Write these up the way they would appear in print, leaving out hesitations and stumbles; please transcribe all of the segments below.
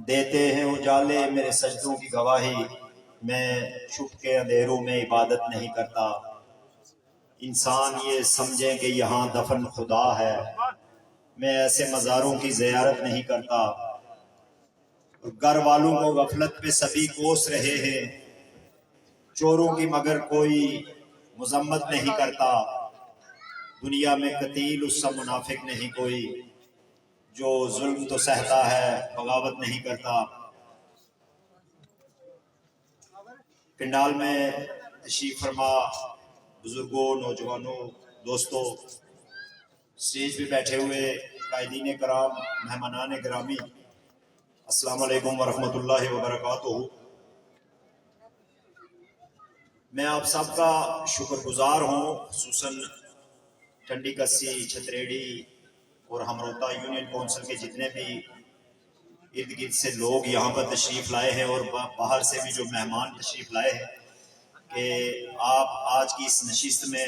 دیتے ہیں اجالے میرے سجدوں کی گواہی، میں چھپ کے اندھیروں میں عبادت نہیں کرتا۔ انسان یہ سمجھیں کہ یہاں دفن خدا ہے، میں ایسے مزاروں کی زیارت نہیں کرتا۔ گھر والوں کو غفلت پہ سبھی کوس رہے ہیں، چوروں کی مگر کوئی مذمت نہیں کرتا۔ دنیا میں قتیل اس سا منافق نہیں کوئی، جو ظلم تو سہتا ہے بغاوت نہیں کرتا۔ پنڈال میں تشریف فرما بزرگوں، نوجوانوں، دوستوں، اسٹیج پہ بیٹھے ہوئے قائدین کرام، مہمانان گرامی، السلام علیکم ورحمۃ اللہ وبرکاتہ۔ میں آپ سب کا شکر گزار ہوں، خصوصاً ٹنڈی کسی، چھتریڑی اور ہمروتا یونین کونسل کے جتنے بھی ارد گرد سے لوگ یہاں پر تشریف لائے ہیں اور باہر سے بھی جو مہمان تشریف لائے ہیں، کہ آپ آج کی اس نشست میں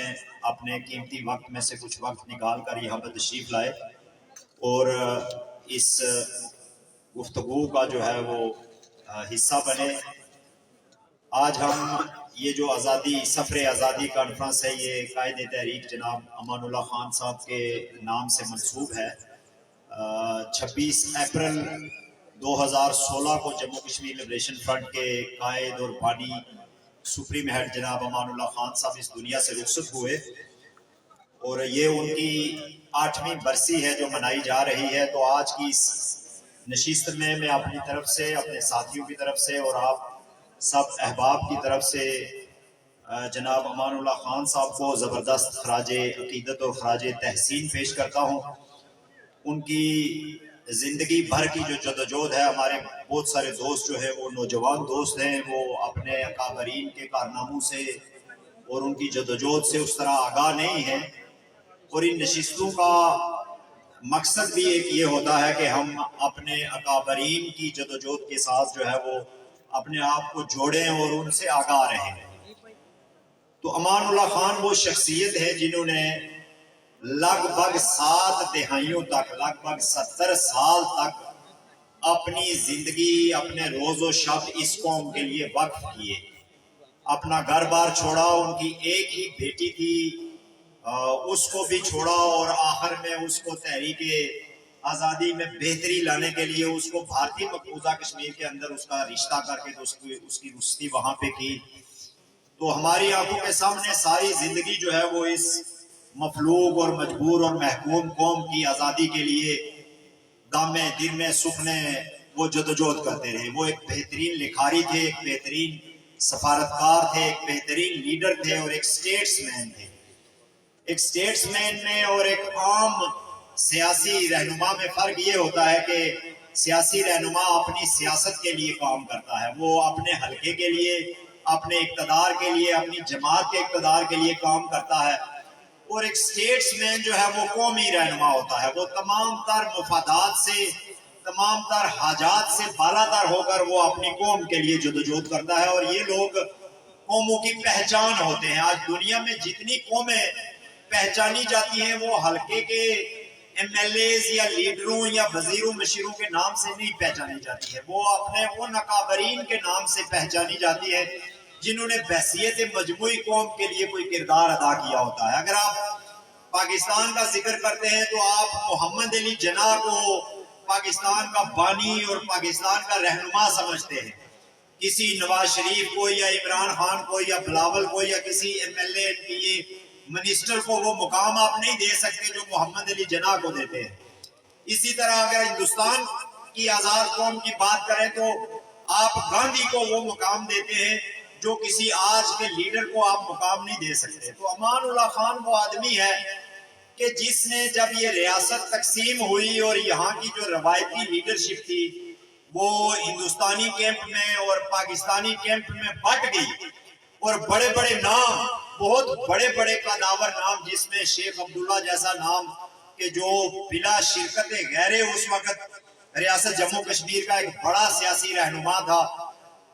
اپنے قیمتی وقت میں سے کچھ وقت نکال کر یہاں پر تشریف لائے اور اس گفتگو کا جو ہے وہ حصہ بنے۔ آج ہم یہ جو آزادی سفر آزادی کانفرنس ہے، یہ قائد تحریک جناب امان اللہ خان صاحب کے نام سے منسوب ہے۔ 26 اپریل 2016 کو جموں کشمیر لبریشن فرنٹ کے قائد اور بانی سپریم ہیڈ جناب امان اللہ خان صاحب اس دنیا سے رخصت ہوئے، اور یہ ان کی 8ویں برسی ہے جو منائی جا رہی ہے۔ تو آج کی اس نشست میں میں اپنی طرف سے، اپنے ساتھیوں کی طرف سے اور آپ سب احباب کی طرف سے جناب امان اللہ خان صاحب کو زبردست خراج عقیدت اور خراج تحسین پیش کرتا ہوں۔ ان کی زندگی بھر کی جو جدوجہد ہے، ہمارے بہت سارے دوست جو ہیں وہ نوجوان دوست ہیں، وہ اپنے اکابرین کے کارناموں سے اور ان کی جدوجہد سے اس طرح آگاہ نہیں ہیں، اور ان نشستوں کا مقصد بھی ایک یہ ہوتا ہے کہ ہم اپنے اکابرین کی جدوجہد کے ساتھ جو ہے وہ اپنے آپ کو جوڑیں اور ان سے آگاہ رہیں۔ تو امان اللہ خان وہ شخصیت ہے جنہوں نے لگ بھگ 7 دہائیوں تک، لگ بھگ 70 سال تک اپنی زندگی، اپنے روز و شب اس قوم کے لیے وقف کیے۔ اپنا گھر بار چھوڑا، ان کی ایک ہی بیٹی تھی، اس کو بھی چھوڑا، اور آخر میں اس کو تحریک آزادی میں بہتری لانے کے لیے اس کو بھارتی مقبوضہ کشمیر کے اندر اس کا رشتہ کر کے تو اس کی رشتی وہاں پہ کی۔ تو ہماری آنکھوں کے سامنے ساری زندگی جو ہے وہ اس مفلوج اور مجبور اور محکوم قوم کی آزادی کے لیے دامے دل میں سکھنے وہ جدوجہد کرتے رہے۔ وہ ایک بہترین لکھاری تھے، ایک بہترین سفارتکار تھے، ایک بہترین لیڈر تھے اور ایک سٹیٹس مین تھے۔ ایک سٹیٹس مین میں اور ایک عام سیاسی رہنما میں فرق یہ ہوتا ہے کہ سیاسی رہنما اپنی سیاست کے لیے کام کرتا ہے، وہ اپنے حلقے کے لیے، اپنے اقتدار کے لیے، اپنی جماعت کے اقتدار کے لیے کام کرتا ہے، اور ایک سٹیٹس مین جو ہے وہ قومی رہنما ہوتا ہے۔ وہ تمام تر مفادات سے، تمام تر حاجات سے بالا تر ہو کر وہ اپنی قوم کے لیے جدوجہد کرتا ہے، اور یہ لوگ قوموں کی پہچان ہوتے ہیں۔ آج دنیا میں جتنی قومیں پہچانی جاتی ہیں وہ حلقے کے ایم ایل ایز یا لیڈروں یا وزیروں مشیروں کے نام سے نہیں پہچانی جاتی ہے، وہ اپنے ان اکابرین کے نام سے پہچانی جاتی ہے جنہوں نے بحثیت مجموعی قوم کے لیے کوئی کردار ادا کیا ہوتا ہے۔ اگر آپ پاکستان کا ذکر کرتے ہیں تو آپ محمد علی جناح کو پاکستان کا بانی اور پاکستان کا رہنما سمجھتے ہیں۔ کسی نواز شریف کو یا عمران خان کو یا بلاول کو یا کسی M L A P A minister کو وہ مقام آپ نہیں دے سکتے جو محمد علی جناح کو دیتے ہیں۔ اسی طرح اگر ہندوستان کی آزاد قوم کی بات کریں تو آپ گاندھی کو وہ مقام دیتے ہیں جو کسی آج کے لیڈر کو آپ مقام نہیں دے سکتے۔ تو امان اللہ خان وہ آدمی ہے کہ جس نے جب یہ ریاست تقسیم ہوئی اور یہاں کی جو روایتی لیڈرشپ تھی وہ ہندوستانی کیمپ میں اور پاکستانی کیمپ میں بٹ گئی، اور بڑے بڑے نام، بہت بڑے بڑے قداور نام، جس میں شیخ عبداللہ جیسا نام کہ جو بلا شرکت غیر اس وقت ریاست جموں کشمیر کا ایک بڑا سیاسی رہنما تھا،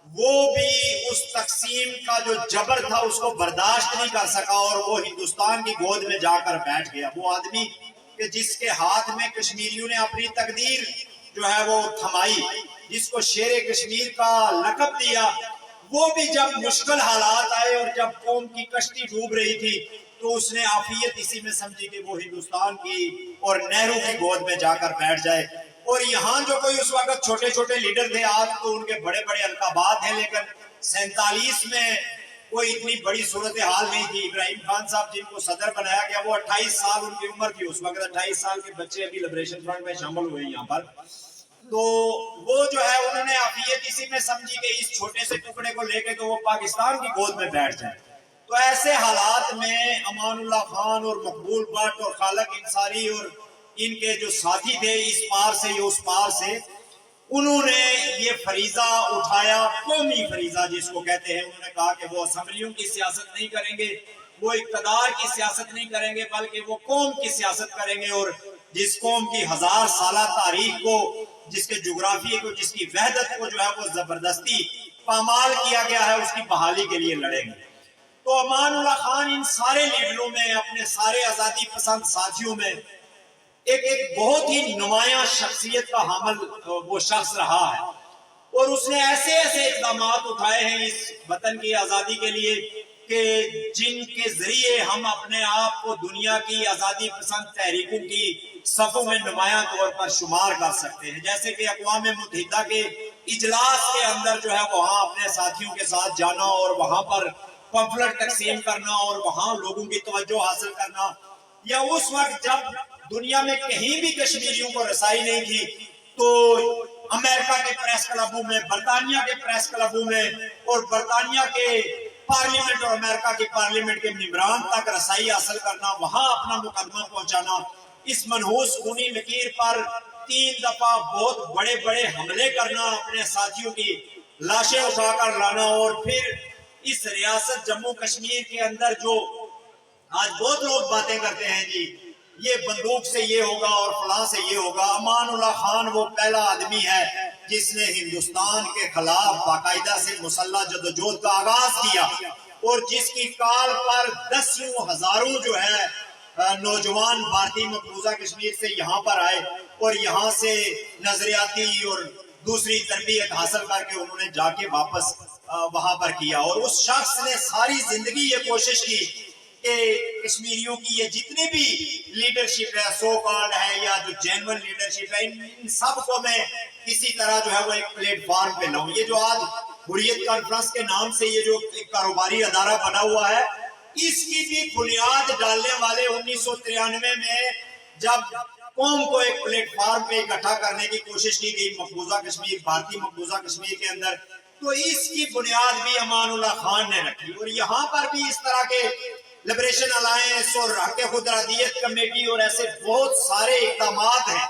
وہ بھی اس تقسیم کا جو جبر تھا اس کو برداشت نہیں کر سکا اور وہ ہندوستان کی گود میں جا کر بیٹھ گیا۔ وہ آدمی کہ جس کے ہاتھ میں کشمیریوں نے اپنی تقدیر جو ہے وہ تھمائی، جس کو شیر کشمیر کا لقب دیا، وہ بھی جب مشکل حالات آئے اور جب قوم کی کشتی ڈوب رہی تھی تو اس نے عافیت اسی میں سمجھی کہ وہ ہندوستان کی اور نہرو کی گود میں جا کر بیٹھ جائے۔ اور یہاں جو کوئی اس وقت چھوٹے چھوٹے لیڈر تھے، آج تو ان کے بڑے بڑے القابات ہیں، لیکن 47 میں کوئی اتنی بڑی صورتحال نہیں تھی۔ ابراہیم خان صاحب جن کو صدر بنایا گیا، وہ 28 سال ان کی عمر تھی اس وقت، 28 سال کے بچے ابھی لبریشن فرنٹ میں شامل ہوئے یہاں پر۔ تو وہ جو ہے انہوں نے عافیت اسی میں سمجھی کہ اس چھوٹے سے ٹکڑے کو لے کے تو وہ پاکستان کی گود میں بیٹھ جائے۔ تو ایسے حالات میں امان اللہ خان اور مقبول بٹ اور خالق انصاری اور ان کے جو ساتھی تھے اس پار سے یا اس پار سے، انہوں نے یہ فریضہ اٹھایا، قومی فریضہ جس کو کہتے ہیں۔ انہوں نے کہا کہ وہ اسمبلیوں کی سیاست نہیں کریں گے، وہ اقتدار کی سیاست نہیں کریں گے، بلکہ وہ قوم کی سیاست کریں گے، اور جس قوم کی 1000 سالہ تاریخ کو، جس کے جغرافیے کو، جس کی وحدت کو جو ہے وہ زبردستی پامال کیا گیا ہے، اس کی بحالی کے لیے لڑیں گے۔ تو امان اللہ خان ان سارے لیڈروں میں، اپنے سارے آزادی پسند ساتھیوں میں ایک بہت ہی نمایاں شخصیت کا حامل وہ شخص رہا ہے، اور اس نے ایسے ایسے اقدامات اٹھائے ہیں اس وطن کی آزادی کے لیے کہ جن کے ذریعے ہم اپنے آپ کو دنیا کی آزادی پسند تحریکوں کی صفوں میں نمایاں طور پر شمار کر سکتے ہیں۔ جیسے کہ اقوام متحدہ کے اجلاس کے اندر جو ہے وہاں اپنے ساتھیوں کے ساتھ جانا اور وہاں پر پمفلٹ تقسیم کرنا اور وہاں لوگوں کی توجہ حاصل کرنا، یا اس وقت جب دنیا میں کہیں بھی کشمیریوں کو رسائی نہیں تھی تو امریکہ کے پریس کلبوں میں، برطانیہ کے پریس کلبوں میں، اور برطانیہ کے پارلیمنٹ اور امریکہ کے پارلیمنٹ کے ممبران تک رسائی حاصل کرنا، وہاں اپنا مقدمہ پہنچانا، اس منحوس خونی لکیر پر 3 دفعہ بہت بڑے بڑے حملے کرنا، اپنے ساتھیوں کی لاشیں اٹھا کر لانا، اور پھر اس ریاست جموں کشمیر کے اندر جو آج بہت لوگ باتیں کرتے ہیں جی یہ بندوق سے یہ ہوگا اور فلاں سے یہ ہوگا، امان اللہ خان وہ پہلا آدمی ہے جس نے ہندوستان کے خلاف باقاعدہ سے مسلح جدوجہد کا آغاز کیا، اور جس کی کال پر 10 ہزاروں جو ہے نوجوان بھارتی مقبوضہ کشمیر سے یہاں پر آئے، اور یہاں سے نظریاتی اور دوسری تربیت حاصل کر کے انہوں نے جا کے واپس وہاں پر کیا۔ اور اس شخص نے ساری زندگی یہ کوشش کی کہ کشمیریوں کی یہ جتنے بھی لیڈرشپ ہے، سو کالڈ ہے یا جو جینول لیڈرشپ ہے، ان سب کو میں کسی طرح جو ہے وہ ایک پلیٹ فارم پہ لاؤں۔ یہ جو آج حریت کانفرنس کے نام سے یہ جو ایک کاروباری ادارہ بنا ہوا ہے، اس کی بھی بنیاد ڈالنے والے 1993 میں جب قوم کو ایک پلیٹ فارم پہ اکٹھا کرنے کی کوشش کی گئی مقبوضہ کشمیر، بھارتی مقبوضہ کشمیر کے اندر، تو اس کی بنیاد بھی امان اللہ خان نے رکھی۔ اور یہاں پر بھی اس طرح کے لبریشن الائنس اور حق خود ارادیت کمیٹی اور ایسے بہت سارے اقدامات ہیں،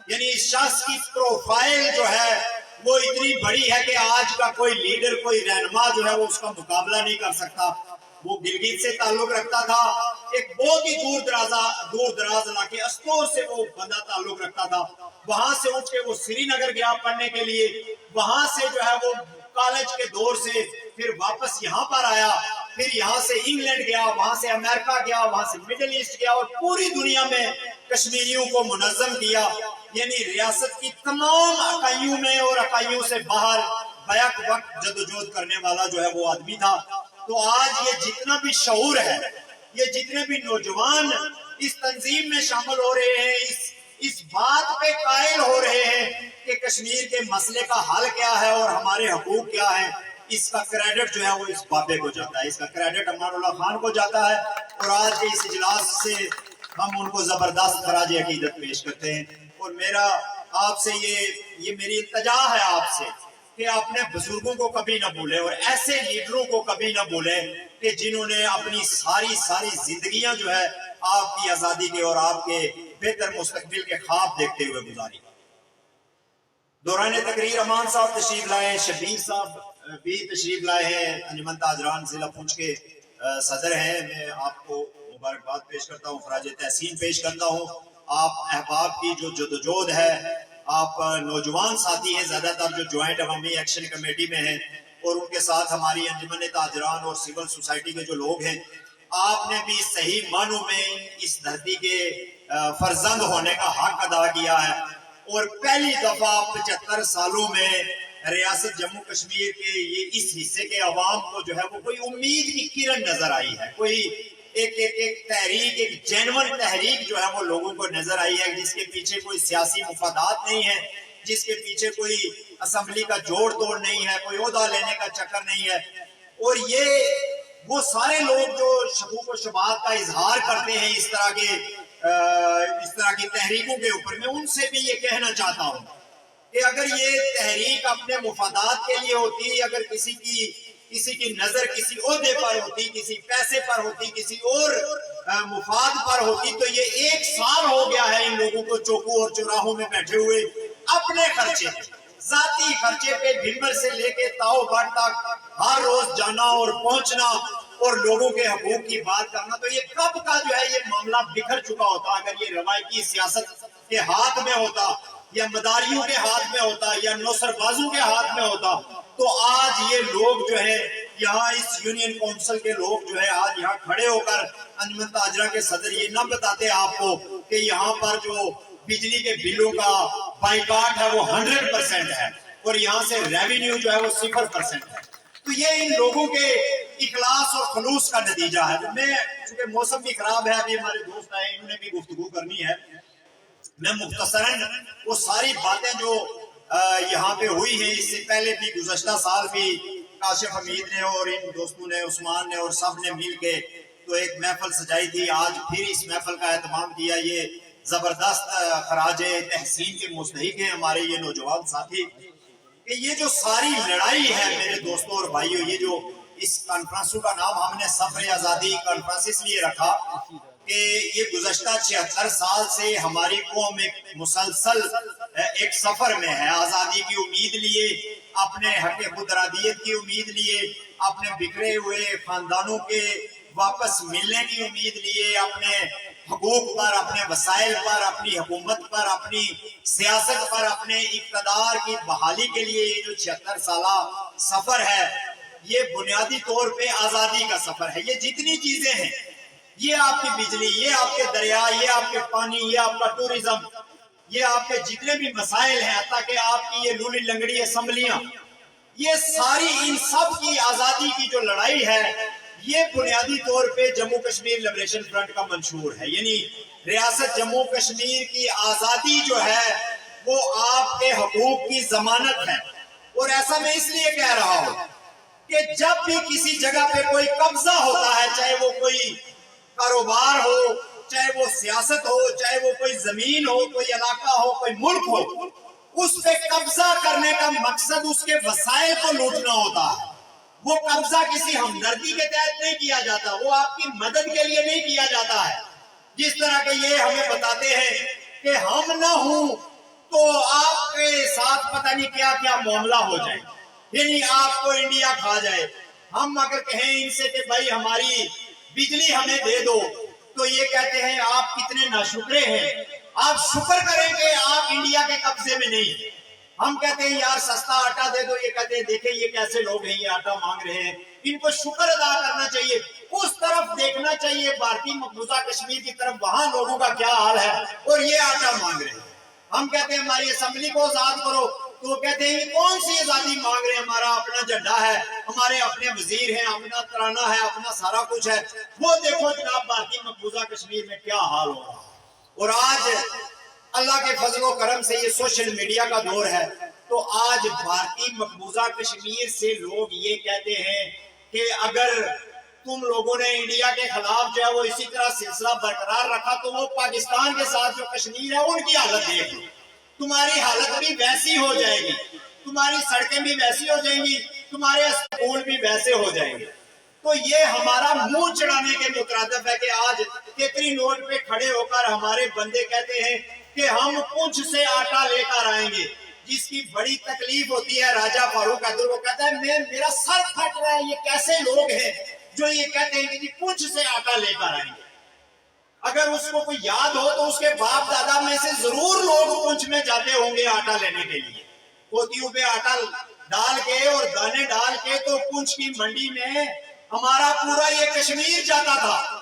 یعنی اس شخص کی پروفائل جو ہے وہ اتنی بڑی ہے کہ آج کا کوئی لیڈر، کوئی رہنما جو ہے وہ اس کا مقابلہ نہیں کر سکتا۔ وہ گلگت سے تعلق رکھتا تھا، ایک بہت ہی دور دراز علاقے استور سے وہ بندہ تعلق رکھتا تھا، وہاں سے اٹھ کے وہ سری نگر گیا پڑھنے کے لیے، وہاں سے جو ہے وہ کالج کے دور سے پھر واپس یہاں پر آیا، پھر یہاں سے انگلینڈ گیا، وہاں سے امریکہ گیا، وہاں سے مڈل ایسٹ گیا، اور پوری دنیا میں کشمیریوں کو منظم کیا، یعنی ریاست کی تمام اکائیوں میں اور اکائیوں سے باہر بیک وقت جدوجہد کرنے والا جو ہے وہ آدمی تھا۔ تو آج یہ جتنا بھی شعور ہے، یہ جتنے بھی نوجوان اس تنظیم میں شامل ہو رہے ہیں، اس بات پہ قائل ہو رہے ہیں کہ کشمیر کے مسئلے کا حل کیا ہے اور ہمارے حقوق کیا ہیں، اس کا کریڈٹ جو ہے وہ اس بابے کو جاتا ہے، اس کا کریڈٹ امان اللہ خان کو جاتا ہے۔ اور آج کے اس اجلاس سے ہم ان کو زبردست خراج عقیدت پیش کرتے ہیں۔ اور میرا آپ سے یہ میری التجا ہے آپ سے کہ اپنے بزرگوں کو کبھی نہ بھولیں، اور ایسے لیڈروں کو کبھی نہ بھولیں کہ جنہوں نے اپنی ساری زندگیاں جو ہے آپ کی آزادی کے اور آپ کے بہتر مستقبل کے خواب دیکھتے ہوئے گزاری۔ دوران تقریر امان صاحب تشریف لائے ہیں، شبیر صاحب بھی تشریف لائے ہیں، انجمن تاجران ضلع پونچھ کے صدر ہیں۔ میں آپ کو مبارکباد پیش کرتا ہوں، خراج تحسین پیش کرتا ہوں۔ آپ احباب کی جو جدوجہد ہے، آپ نوجوان ساتھی ہیں زیادہ تر جو جوائنٹ عوامی ایکشن کمیٹی میں ہیں، اور ان کے ساتھ ہماری انجمن تاجران اور سول سوسائٹی کے جو لوگ ہیں، آپ نے بھی صحیح معنوں میں اس دھرتی کے فرزند ہونے کا حق ادا کیا ہے۔ اور پہلی دفعہ 75 سالوں میں ریاست جموں کشمیر کے یہ اس حصے کے عوام کو جو ہے وہ کوئی امید کی کرن نظر آئی ہے، کوئی ایک تحریک، ایک جینون تحریک جو ہے وہ لوگوں کو نظر آئی ہے، جس کے پیچھے کوئی سیاسی مفادات نہیں ہے، جس کے پیچھے کوئی اسمبلی کا جوڑ توڑ نہیں ہے، کوئی عہدہ لینے کا چکر نہیں ہے۔ اور یہ وہ سارے لوگ جو شکوک و شبہات کا اظہار کرتے ہیں اس طرح کی تحریکوں کے اوپر، میں ان سے بھی یہ کہنا چاہتا ہوں کہ اگر یہ تحریک اپنے مفادات کے لیے ہوتی، اگر کسی کی نظر کسی عہدے پر ہوتی، کسی پیسے پر ہوتی، کسی اور مفاد پر ہوتی، تو یہ 1 سال ہو گیا ہے ان لوگوں کو چوکوں اور چوراہوں میں بیٹھے ہوئے اپنے خرچے، ذاتی خرچے پہ بھمبر سے لے کے تاؤ بٹ تک ہر روز جانا اور پہنچنا اور لوگوں کے حقوق کی بات کرنا۔ تو یہ کب کا جو ہے یہ معاملہ بکھر چکا ہوتا اگر یہ روایتی سیاست کے ہاتھ میں ہوتا، یا مداریوں کے ہاتھ میں ہوتا، یا نوسر بازوں کے ہاتھ میں ہوتا، تو آج یہ لوگ جو ہے یہاں اس یونین کونسل کے لوگ جو ہے آج یہاں کھڑے ہو کر انجمن تاجرہ کے صدر یہ نہ بتاتے آپ کو کہ یہاں پر جو بجلی کے بلوں کا بائیکاٹ ہے وہ 100% ہے اور یہاں سے ریونیو جو ہے وہ 0% ہے۔ تو یہ ان لوگوں کے اخلاص اور خلوص کا نتیجہ ہے۔ میں چونکہ موسم بھی خراب ہے، ابھی ہمارے دوست آئے انہوں نے بھی گفتگو کرنی ہے، میں مختصراً وہ ساری باتیں جو یہاں پہ ہوئی ہیں، اس سے پہلے بھی گزشتہ سال بھی کاشف حمید نے اور ان دوستوں نے، عثمان نے اور سب نے مل کے تو ایک محفل سجائی تھی، آج پھر اس محفل کا اہتمام کیا۔ یہ زبردست خراج تحسین کے مستحق ہیں ہمارے یہ نوجوان ساتھی، کہ یہ جو ساری لڑائی ہے میرے دوستوں اور بھائیوں، یہ جو اس کانفرنسوں کا نام ہم نے سفر آزادی کانفرنس اس لیے رکھا کہ یہ گزشتہ 76 سال سے ہماری قوم ایک مسلسل ایک سفر میں ہے، آزادی کی امید لیے، اپنے حق خود ارادیت کی امید لیے، اپنے بکھرے ہوئے خاندانوں کے واپس ملنے کی امید لیے، اپنے حقوق پر، اپنے وسائل پر، اپنی حکومت پر، اپنی سیاست پر، اپنے اقتدار کی بحالی کے لیے یہ جو 76 سالہ سفر ہے، یہ بنیادی طور پہ آزادی کا سفر ہے۔ یہ جتنی چیزیں ہیں، یہ آپ کی بجلی، یہ آپ کے دریا، یہ آپ کے پانی، یہ آپ کا ٹورزم، یہ آپ کے جتنے بھی مسائل ہیں، حتیٰ کہ آپ کی یہ لولی لنگڑی اسمبلیاں، یہ ساری ان سب کی آزادی کی جو لڑائی ہے، یہ بنیادی طور پہ جموں کشمیر لبریشن فرنٹ کا منشور ہے۔ یعنی ریاست جموں کشمیر کی آزادی جو ہے وہ آپ کے حقوق کی ضمانت ہے۔ اور ایسا میں اس لیے کہہ رہا ہوں کہ جب بھی کسی جگہ پہ کوئی قبضہ ہوتا ہے، چاہے وہ کوئی کاروبار ہو، چاہے وہ سیاست ہو، چاہے وہ کوئی زمین ہو، کوئی علاقہ ہو، کوئی ملک ہو، اس پہ قبضہ کرنے کا مقصد اس کے وسائل کو لوٹنا ہوتا ہے۔ وہ قبضہ کسی ہمدردی کے تحت نہیں کیا جاتا، وہ آپ کی مدد کے لیے نہیں کیا جاتا ہے۔ جس طرح کہ یہ ہمیں بتاتے ہیں کہ ہم نہ ہوں تو آپ کے ساتھ پتہ نہیں کیا کیا معاملہ ہو جائے، یعنی آپ کو انڈیا کھا جائے۔ ہم اگر کہیں ان سے کہ بھائی ہماری بجلی ہمیں دے دو، تو یہ کہتے ہیں آپ کتنے ناشکرے ہیں، آپ شکر کریں کہ آپ انڈیا کے قبضے میں نہیں۔ ہم کہتے ہیں یار سستا آٹا دے دو، یہ کہتے ہیں دیکھیں یہ کیسے لوگ ہیں، یہ آٹا مانگ رہے ہیں، ان کو شکر ادا کرنا چاہیے، اس طرف دیکھنا چاہیے بھارتی مقبوضہ کشمیر کی طرف، وہاں لوگوں کا کیا حال ہے اور یہ آٹا مانگ رہے ہیں۔ ہم کہتے ہیں ہماری اسمبلی کو آزاد کرو، تو وہ کہتے ہیں یہ کون سی آزادی مانگ رہے ہیں، ہمارا اپنا جھنڈا ہے، ہمارے اپنے وزیر ہیں، اپنا ترانہ ہے، اپنا سارا کچھ ہے۔ وہ دیکھو جناب بھارتی مقبوضہ کشمیر میں کیا حال ہو رہا ہے۔ اور آج اللہ کے فضل و کرم سے یہ سوشل میڈیا کا دور ہے، تو آج بھارتی مقبوضہ کشمیر سے لوگ یہ کہتے ہیں کہ اگر تم لوگوں نے انڈیا کے خلاف جو ہے وہ اسی طرح سلسلہ برقرار رکھا تو وہ پاکستان کے ساتھ جو کشمیر ہے ان کی حالت دیکھ لو، تمہاری حالت بھی ویسی ہو جائے گی، تمہاری سڑکیں بھی ویسی ہو جائیں گی، تمہارے اسکول بھی ویسے ہو جائیں گے۔ تو یہ ہمارا منہ چڑھانے کے مترادف ہے کہ آج کیکری روڈ پہ کھڑے ہو کر ہمارے بندے کہتے ہیں کہ ہم پونچھ سے آٹا لے کر آئیں گے، جس کی بڑی تکلیف ہوتی ہے۔ راجہ فاروق حیدر وہ کہتا ہے میرا سر پھٹ رہا ہے، یہ کیسے لوگ ہیں جو یہ کہتے ہیں کہ پونچھ سے آٹا لے کر آئیں گے۔ اگر اس کو کوئی یاد ہو تو اس کے باپ دادا میں سے ضرور لوگ پونچھ میں جاتے ہوں گے آٹا لینے کے لیے، پوتیوں پہ آٹا ڈال کے اور دانے ڈال کے تو پونچھ کی منڈی میں ہمارا پورا یہ کشمیر جاتا تھا۔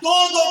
2-2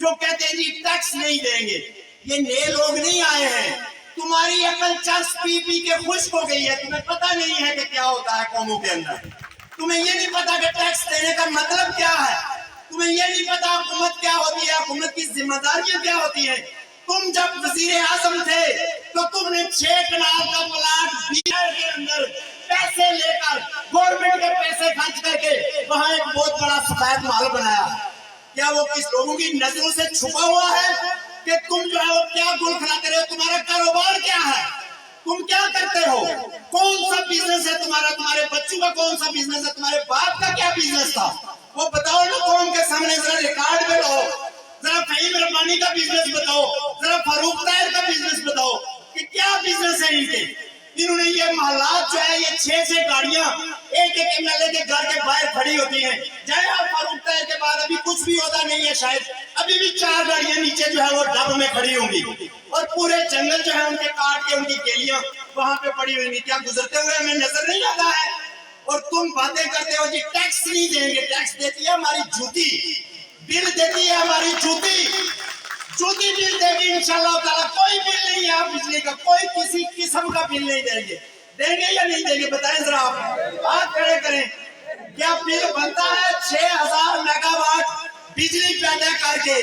جو کہتے ہیں جی ٹیکس نہیں دیں گے. یہ نئے لوگ نہیں آئے ہیں. تمہاری عقل چرس پی پی کے خشک ہو گئی ہے. تمہیں پتہ نہیں ہے کہ کیا ہوتا ہے قوموں کے اندر. تمہیں یہ نہیں پتا کہ ٹیکس دینے کا مطلب کیا ہے. تمہیں یہ نہیں پتا حکومت کیا ہوتی ہے, حکومت کی ذمہ داریاں کیا ہوتی ہیں. تم جب وزیر اعظم تھے تو تم نے 6 کنال کا پلاٹ بہار کے اندر پیسے لے کر, گورنمنٹ کے پیسے خرچ کر کے وہاں ایک بہت بڑا سفید محل بنایا. کیا وہ کس لوگوں کی نظروں سے چھپا ہوا ہے کہ تم جو ہے وہ کیا گل کھلاتے رہے ہو؟ تمہارا کاروبار کیا ہے؟ تم کیا کرتے ہو؟ کون سا بزنس ہے تمہارا؟ تمہارے بچوں کا کون سا بزنس ہے؟ تمہارے باپ کا کیا بزنس تھا؟ وہ بتاؤ نا قوم کے سامنے. ذرا ریکارڈ میں لاؤ. ذرا فہیم ربانی کا بزنس بتاؤ, ذرا فاروق طاہر کا بزنس بتاؤ کہ کیا بزنس ہے ان کے. انہوں نے یہ محلات جو ہے, یہ 6 گاڑیاں ایک ایک ایم ایل اے کے گھر کے باہر کھڑی ہوتی ہیں. جائے آپ فاروق طاہر کے بعد ابھی کچھ بھی ہوتا نہیں ہے شاید, ابھی بھی 4 گاڑیاں نیچے جو ہے وہ ڈب میں کھڑی ہوں گی, اور پورے جنگل جو ہے ان کے کاٹ کے ان کی گیلیاں وہاں پہ پڑی ہوئی. کیا گزرتے ہوئے ہمیں نظر نہیں آتا ہے؟ اور تم باتیں کرتے ہو جی ٹیکس نہیں دیں گے. ٹیکس دیتی ہے ہماری جوتی, بل دیتی ہے ہماری جوتی. جوتی بل دے گی انشاءاللہ تعالیٰ. کوئی بل نہیں ہے آپ بجلی کا, کوئی کسی قسم کا بل نہیں دیں گے. دیں گے یا نہیں دیں گے بتائیں ذرا آپ, ہاتھ کھڑے کریں. کیا بل بنتا ہے 6000 میگا واٹ بجلی پیدا کر کے,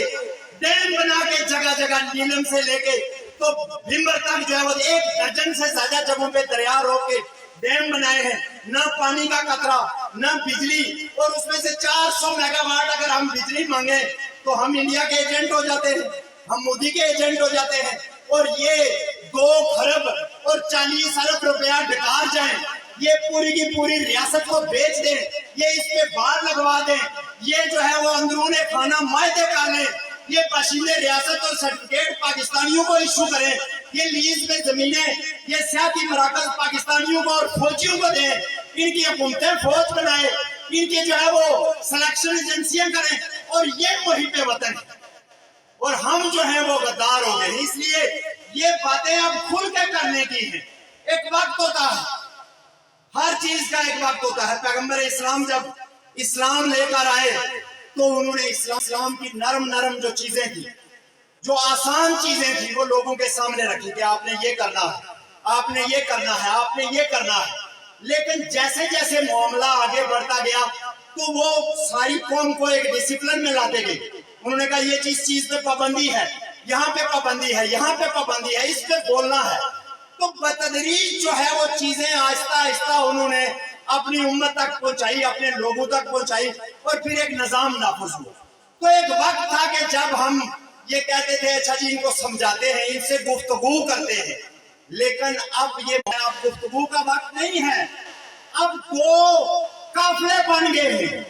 ڈیم بنا کے جگہ جگہ نیلم سے لے کے تو بھیمر تک جو ہے وہ 1 درجن سے زیادہ جگہوں پہ دریا روک کے ڈیم بنائے ہیں. نہ پانی کا قطرہ, نہ بجلی. اور اس میں سے 400 میگا واٹ اگر ہم بجلی مانگے تو ہم انڈیا کے ایجنٹ ہو جاتے ہیں, ہم مودی کے ایجنٹ ہو جاتے ہیں. اور یہ 2 خرب اور 40 ارب روپیہ ڈکار جائیں, یہ پوری کی پوری ریاست کو بیچ دیں, یہ اس پہ بار لگوا دیں, یہ جو ہے وہ اندرون خانہ معاہدے کر لیں, یہ باشندے ریاست اور سرٹیفکیٹ پاکستانیوں کو ایشو کریں, یہ لیز میں زمینیں, یہ سیاحتی مراکز پاکستانیوں کو اور فوجیوں کو دیں, ان کی حکومتیں فوج بنائیں, ان کی جو ہے وہ سلیکشن ایجنسیاں کریں, اور یہ محب وطن. اور ہم جو ہیں وہ غدار ہو گئے. اس لیے یہ باتیں اب کھل کے کرنے کی ہیں. ایک وقت ہوتا ہے, ہر چیز کا ایک وقت ہوتا ہے. پیغمبر اسلام جب اسلام لے کر آئے تو انہوں نے اسلام کی نرم جو چیزیں تھی, جو آسان چیزیں تھی, وہ لوگوں کے سامنے رکھی کہ آپ نے یہ کرنا ہے, آپ نے یہ کرنا ہے, آپ نے یہ کرنا ہے. لیکن جیسے جیسے معاملہ آگے بڑھتا گیا تو وہ ساری قوم کو ایک ڈسپلن میں لاتے گئے. انہوں نے کہا یہ چیز پہ پابندی ہے, یہاں پہ پابندی ہے, یہاں پہ پابندی ہے, اس پہ بولنا ہے. تو بتدریج جو ہے وہ چیزیں آہستہ آہستہ انہوں نے اپنی امت تک پہنچائی, اپنے لوگوں تک پہنچائی, اور پھر ایک نظام نافذ ہوا. تو ایک وقت تھا کہ جب ہم یہ کہتے تھے اچھا جی ان کو سمجھاتے ہیں, ان سے گفتگو کرتے ہیں. لیکن اب یہ گفتگو کا وقت نہیں ہے. اب 2 قافلے بن گئے ہیں,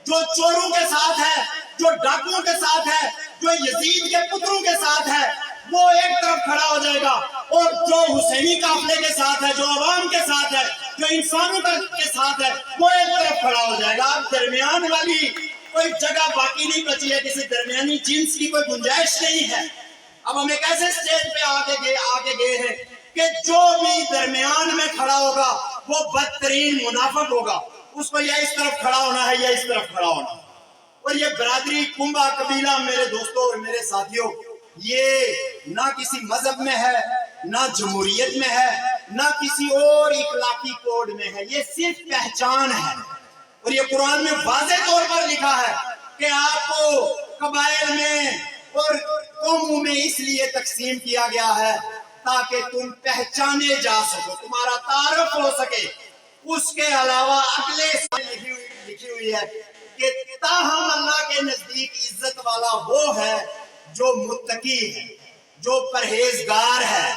جو چوروں کے ساتھ ہے, جو ڈاکوؤں کے ساتھ ہے, جو یزید کے پتروں کے ساتھ ہے, وہ ایک طرف کھڑا ہو جائے گا, اور جو حسینی قافلے کے ساتھ ہے, جو عوام کے ساتھ ہے, جو انسانوں کے ساتھ ہے, وہ ایک طرف کھڑا ہو جائے گا. اب درمیان والی کوئی جگہ باقی نہیں بچی ہے, کسی درمیانی جنس کی کوئی گنجائش نہیں ہے. اب ہم ایک ایسے سٹیج پہ آگے گئے ہیں کہ جو بھی درمیان میں کھڑا ہوگا وہ بدترین منافق ہوگا. اس کو یا اس طرف کھڑا ہونا ہے یا اس طرف کھڑا ہونا ہے. اور یہ برادری کنبا قبیلہ میرے دوستوں اور میرے ساتھیوں, یہ نہ کسی مذہب میں ہے, نہ جمہوریت میں ہے, نہ کسی اور اخلاقی کوڈ میں ہے. یہ صرف پہچان ہے. اور یہ قرآن میں واضح طور پر لکھا ہے کہ آپ کو قبائل میں اور قوموں میں اس لیے تقسیم کیا گیا ہے تاکہ تم پہچانے جا سکو, تمہارا تعارف ہو سکے. اس کے علاوہ اگلے لکھی ہوئی ہے کہ تاہم اللہ کے نزدیک عزت والا وہ ہے جو متقی ہے, جو پرہیزگار ہے.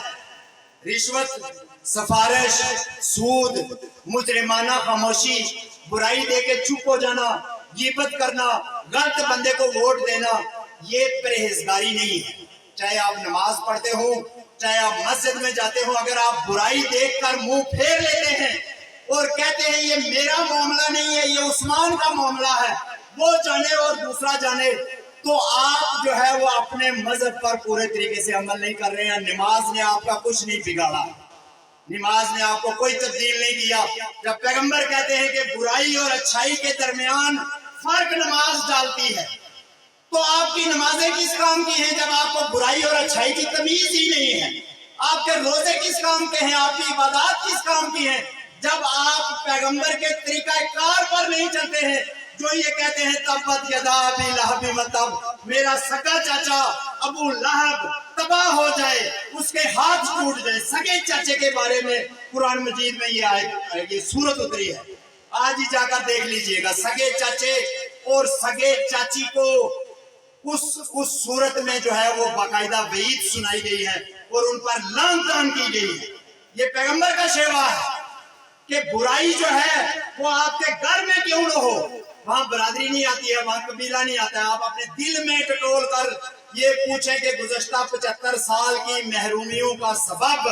رشوت, سفارش, سود, مجرمانہ خاموشی, برائی دے کے چپ ہو جانا, غیبت کرنا, غلط بندے کو ووٹ دینا, یہ پرہیزگاری نہیں ہے. چاہے آپ نماز پڑھتے ہوں, چاہے آپ مسجد میں جاتے ہوں, اگر آپ برائی دیکھ کر منہ پھیر لیتے ہیں اور کہتے ہیں یہ میرا معاملہ نہیں ہے, یہ عثمان کا معاملہ ہے, وہ جانے اور دوسرا جانے, تو آپ جو ہے وہ اپنے مذہب پر پورے طریقے سے عمل نہیں کر رہے ہیں. نماز نے آپ کا کچھ نہیں بگاڑا, نماز نے آپ کو کوئی تبدیل نہیں کیا. جب پیغمبر کہتے ہیں کہ برائی اور اچھائی کے درمیان فرق نماز ڈالتی ہے, تو آپ کی نمازیں کس کام کی ہیں جب آپ کو برائی اور اچھائی کی تمیز ہی نہیں ہے؟ آپ کے روزے کس کام کے ہیں؟ آپ کی عبادات کس کام کی ہیں جب آپ پیغمبر کے طریقہ کار پر نہیں چلتے ہیں؟ جو یہ کہتے ہیں تبت یدا ابی لہب وتب، میرا سگا چاچا ابو لہب تباہ ہو جائے، اس کے ہاتھ ٹوٹ جائے۔ سگے چاچے کے بارے میں قرآن مجید میں یہ سورت اتری ہے، آج ہی جا کر دیکھ لیجئے گا۔ سگے چاچے اور سگے چاچی کو اس صورت میں جو ہے وہ باقاعدہ وعید سنائی گئی ہے اور ان پر لعن طعن کی گئی ہے۔ یہ پیغمبر کا شیوا ہے کہ برائی جو ہے وہ آپ کے گھر میں کیوں نہ ہو، وہاں برادری نہیں آتی ہے، وہاں قبیلہ نہیں آتا ہے۔ آپ اپنے دل میں ٹٹول کر یہ پوچھیں کہ گزشتہ 75 سال کی محرومیوں کا سبب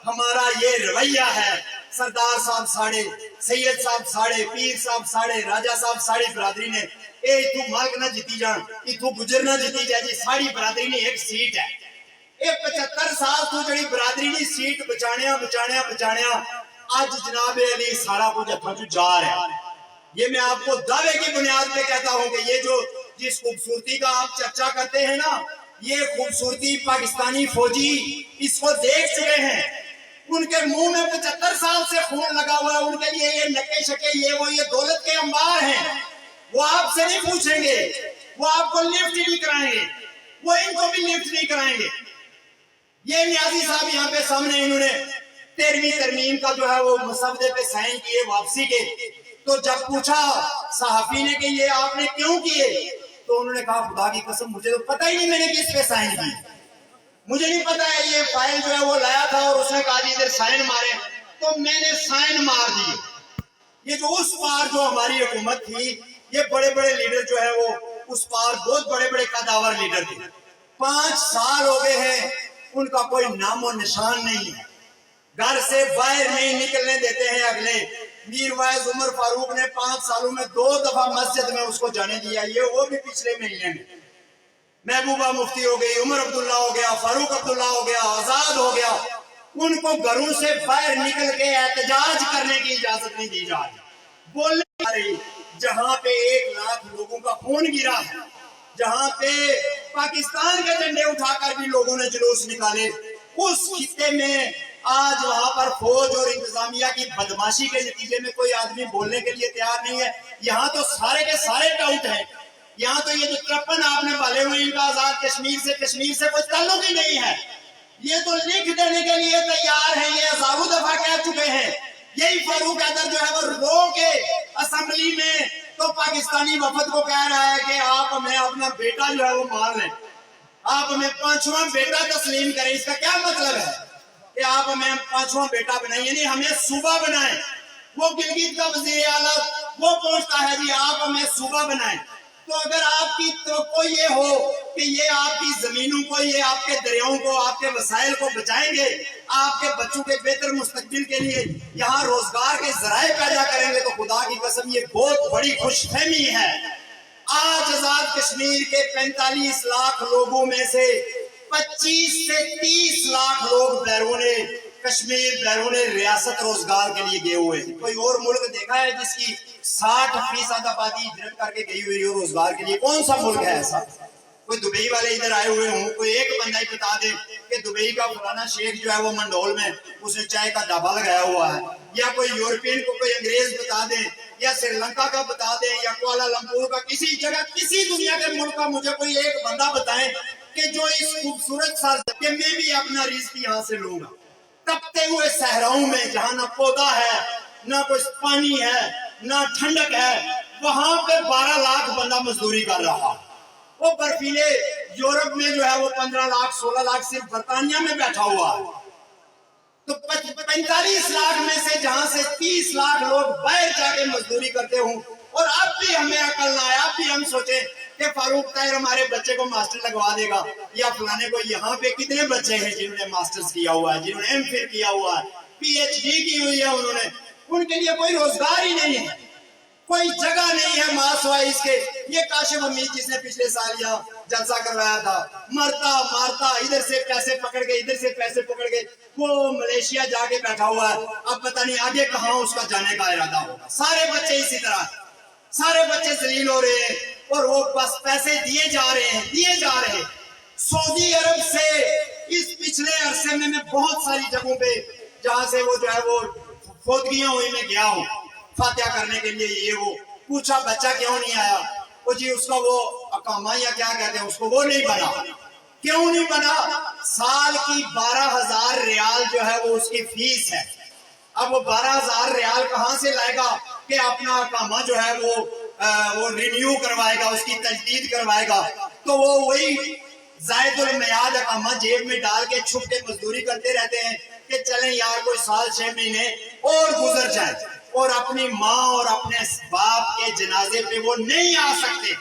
ہمارا یہ رویہ ہے۔ سردار صاحب ساڑھے، سید صاحب ساڑھے، پیر صاحب ساڑھے، راجہ صاحب ساڑھی برادری نے اے اتھو ملک نہ جیتی جان، اتھو گجر نہ جیتی جائے جی، ساڑھی برادری نے ایک سیٹ ہے۔ اے 75 سال تو جڑی برادری نے سیٹ بچانیا آج جناب علی سارا کچھ اتھا جو جا رہا ہے۔ یہ میں آپ کو دعوے کی بنیاد پہ کہتا ہوں کہ یہ جو جس خوبصورتی کا آپ چرچا کرتے ہیں نا، یہ خوبصورتی پاکستانی فوجی اس کو دیکھ چکے ہیں، ان کے منہ میں 75 سال سے خون لگا ہوا ہے، ان کے لیے یہ نکے شکے یہ دولت کے انبار ہیں۔ وہ آپ سے نہیں پوچھیں گے، وہ آپ کو لفٹ نہیں کرائیں گے، وہ ان کو بھی لفٹ نہیں کرائیں گے۔ یہ نیازی صاحب یہاں پہ سامنے انہوں نے 13ویں ترمیم کا جو ہے وہ مسودے پہ سائن کیے واپسی کے، تو جب پوچھا صحافی نے کہ یہ آپ نے کیوں کیے، تو انہوں نے کہا خدا کی قسم مجھے تو پتہ ہی نہیں میں نے کس پہ سائن کی، مجھے نہیں پتا ہے۔ یہ فائل جو ہے وہ لایا تھا اور اس نے کہا جی ادھر سائن مارے، تو میں نے سائن مار دیے۔ یہ جو اس پار جو ہماری حکومت تھی، یہ بڑے بڑے لیڈر جو ہے وہ اس پار بہت بڑے بڑے قداور لیڈر تھے، 5 سال ہو گئے ہیں ان کا کوئی نام و نشان نہیں ہے، گھر سے باہر نہیں نکلنے دیتے ہیں۔ اگلے میر وائز عمر فاروق نے 5 سالوں میں 2 دفعہ مسجد میں اس کو جانے دیا، یہ وہ بھی پچھلے مہینے میں۔ محبوبہ مفتی ہو گئی، عمر عبداللہ ہو گیا، فاروق عبداللہ ہو گیا، آزاد ہو گیا، ان کو گھروں سے باہر نکل کے احتجاج کرنے کی اجازت نہیں دی جا رہی، بولنے جا رہی۔ جہاں پہ 1 لاکھ لوگوں کا خون گرا ہے، جہاں پہ پاکستان کے جھنڈے اٹھا کر بھی لوگوں نے جلوس نکالے، اس خطے میں آج وہاں پر فوج اور انتظامیہ کی بدماشی کے نتیجے میں کوئی آدمی بولنے کے لیے تیار نہیں ہے۔ یہاں تو سارے کے سارے ٹاؤٹ ہیں، یہاں تو یہ جو 53 آپ نے بالے ہوئے ان کا آزاد کشمیر سے کوئی تعلق ہی نہیں ہے، یہ تو لکھ دینے کے لیے تیار ہیں، یہ ہزاروں دفعہ کہہ چکے ہیں۔ یہی فاروق حیدر جو ہے وہ رو کے اسمبلی میں تو پاکستانی وفد کو کہہ رہا ہے کہ آپ ہمیں اپنا بیٹا جو ہے وہ مان لیں، آپ ہمیں 5واں بیٹا تسلیم کریں۔ اس کا کیا مطلب ہے کہ آپ ہمیں 5واں بیٹا بنائیں، یعنی ہمیں صوبہ بنائیں۔ وہ گلگت کا وزیر اعلیٰ وہ پوچھتا ہے جی آپ ہمیں صوبہ بنائیں، تو اگر آپ کی توقع یہ ہو کہ یہ آپ کی زمینوں کو، یہ آپ کے دریاؤں کو، آپ کے وسائل کو بچائیں گے، آپ کے بچوں کے بہتر مستقبل کے لیے یہاں روزگار کے ذرائع پیدا کریں گے، تو خدا کی قسم یہ بہت بڑی خوش فہمی ہے۔ آج آزاد کشمیر کے 45 لاکھ لوگوں میں سے 25 سے 30 لاکھ لوگ بیرون کشمیر، بیرون ریاست روزگار کے لیے گئے ہوئے ہیں۔ کوئی اور ملک دیکھا ہے جس کی 60% آبادی ہجرت کر کے گئی ہوئی ہو روزگار کے لیے؟ کون سا ملک ہے ایسا؟ کوئی دبئی والے ادھر آئے ہوئے ہوں، کوئی ایک بندہ ہی بتا دے کہ دبئی کا فلانا شیخ جو ہے وہ منڈول میں اس نے چائے کا ڈھابا لگایا ہوا ہے، یا کوئی یورپین کو کوئی انگریز بتا دے، یا سری لنکا کا بتا دے، یا کوالالمپور کا، کسی جگہ کسی دنیا کے ملک کا مجھے کوئی ایک بندہ بتائیں کہ جو اس خوبصورت سرزمین میں میں بھی اپنا رزق یہاں سے لوں گا۔ تپتے ہوئے صحراؤں میں جہاں نہ پودا ہے، نہ کوئی پانی ہے، نہ ٹھنڈک ہے، وہاں پہ 12 لاکھ بندہ مزدوری کر رہا۔ وہ برفیلے یورپ میں جو ہے وہ 15 لاکھ 16 لاکھ صرف برطانیہ میں بیٹھا ہوا ہے۔ تو 45 لاکھ میں سے جہاں سے 30 لاکھ لوگ باہر جا کے مزدوری کرتے ہوں، اور اب بھی ہمیں عقل نہ آئے، اب بھی ہم سوچیں کہ فاروق طاہر ہمارے بچے کو ماسٹر لگوا دے گا، یا فلانے کو۔ یہاں پہ کتنے بچے ہیں جنہوں نے ماسٹرز کیا ہوا ہے، جنہوں نے ایم فل کیا ہوا ہے، پی ایچ ڈی کی ہوئی ہے انہوں نے، ان کے لیے کوئی روزگار ہی نہیں ہے، کوئی جگہ نہیں ہے ماسوائے اس کے۔ یہ کاشف حمید جس نے پچھلے سال یہاں جلسہ کروایا تھا، مرتا مارتا ادھر سے پیسے پکڑ گئے، ادھر سے پیسے پکڑ گئے، وہ ملیشیا جا کے بیٹھا ہوا ہے، اب پتہ نہیں آگے کہاں اس کا جانے کا ارادہ ہوگا۔ سارے بچے اسی طرح، سارے بچے ذلیل ہو رہے ہیں، اور وہ بس پیسے دیے جا رہے ہیں سعودی عرب سے اس پچھلے عرصے میں بہت ساری جگہوں پہ جہاں سے وہ جو ہے وہ فوتگیاں ہوئی میں گیا ہوں فاتحہ کرنے کے لیے، یہ وہ پوچھا بچہ کیوں نہیں آیا، وہ جی اس کا وہ اقامہ یا کیا کہتے ہیں اس کو وہ نہیں بنا، کیوں نہیں بنا؟ سال کی 12,000 ریال جو ہے وہ اس کی فیس ہے، اب وہ 12,000 ریال کہاں سے لائے گا کہ اپنا اقامہ جو ہے وہ رینیو کروائے گا، اس کی تجدید کروائے گا، تو وہ وہی زائد المیعاد اقامہ جیب میں ڈال کے چھپ کے مزدوری کرتے رہتے ہیں کہ چلیں یار کوئی سال 6 مہینے اور گزر جائے، اور اپنی ماں اور اپنے باپ کے جنازے پہ وہ نہیں آ سکتے۔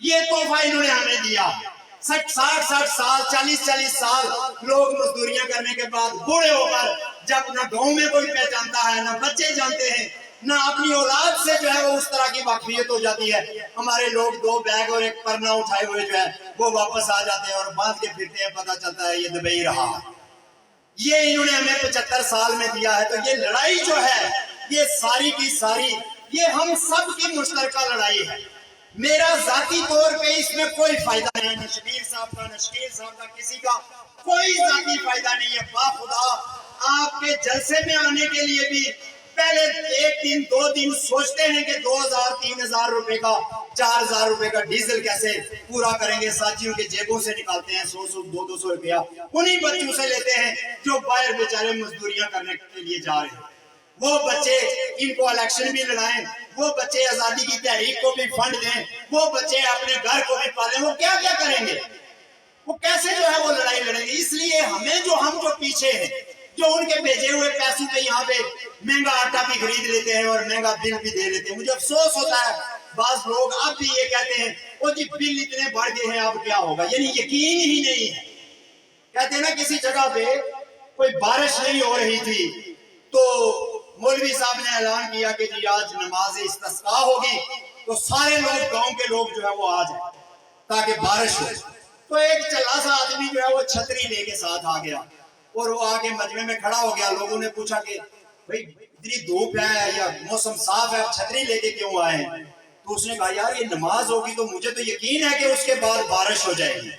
یہ تحفہ انہوں نے ہمیں دیا، 60 سال 40 سال لوگ مزدوریاں کرنے کے بعد بوڑھے ہو کر جب نہ گاؤں میں کوئی پہچانتا ہے، نہ بچے جانتے ہیں، نہ اپنی اولاد سے جو ہے وہ اس طرح کی واقفیت ہو جاتی ہے، ہمارے لوگ 2 بیگ اور 1 پرنا اٹھائے ہوئے جو ہے وہ واپس آ جاتے ہیں اور باندھ کے پھرتے ہیں، پتہ چلتا ہے یہ دبئی رہا۔ یہ انہوں نے ہمیں 75 سال میں دیا ہے، تو یہ لڑائی جو ہے یہ ساری کی ساری یہ ہم سب کی مشترکہ لڑائی ہے۔ میرا ذاتی طور پہ اس میں کوئی فائدہ نہیں، نہ شبیر صاحب کا، نہ شکیل صاحب کا، کسی کا کوئی ذاتی فائدہ نہیں ہے۔ با خدا آپ کے جلسے میں آنے کے لیے بھی پہلے 1 دن 2 دن سوچتے ہیں کہ 2,000-3,000 روپے کا 4,000 روپے کا ڈیزل کیسے پورا کریں گے، ساتھیوں کے جیبوں سے نکالتے ہیں 100-200 روپیہ، انہی بچوں سے لیتے ہیں جو باہر بیچارے مزدوریاں کرنے کے لیے جا رہے ہیں۔ وہ بچے ان کو الیکشن بھی لڑائیں، وہ بچے آزادی کی تحریک کو بھی فنڈ دیں، وہ بچے اپنے گھر کو بھی پالیں، وہ کیا کیا کریں گے، وہ کیسے جو ہے وہ لڑائی لڑیں گے؟ اس لیے ہمیں ہم جو پیچھے ہیں، جو ان کے بھیجے ہوئے پیسوں پہ یہاں پہ مہنگا آٹا بھی خرید لیتے ہیں اور مہنگا بل بھی دے لیتے ہیں، مجھے افسوس ہوتا ہے بعض لوگ اب بھی یہ کہتے ہیں وہ جی بل اتنے بڑھ گئے ہیں اب کیا ہوگا، یعنی یقین ہی نہیں ہے۔ کہتے ہیں نا کسی جگہ پہ کوئی بارش نہیں ہو رہی تھی تو مولوی صاحب نے اعلان کیا کہ جی آج نماز استسقاء ہوگی، تو سارے لوگ گاؤں کے لوگ جو ہے وہ آ جائیں تاکہ بارش ہو، تو ایک چلا سا آدمی جو ہے وہ چھتری لے کے ساتھ آ گیا اور وہ آگے مجمع میں کھڑا ہو گیا۔ لوگوں نے پوچھا کہ بھئی اتنی دھوپ ہے یا موسم صاف ہے، آپ چھتری لے کے کیوں آئے ہیں؟ تو اس نے کہا یار یہ نماز ہوگی تو مجھے تو یقین ہے کہ اس کے بعد بارش ہو جائے گی،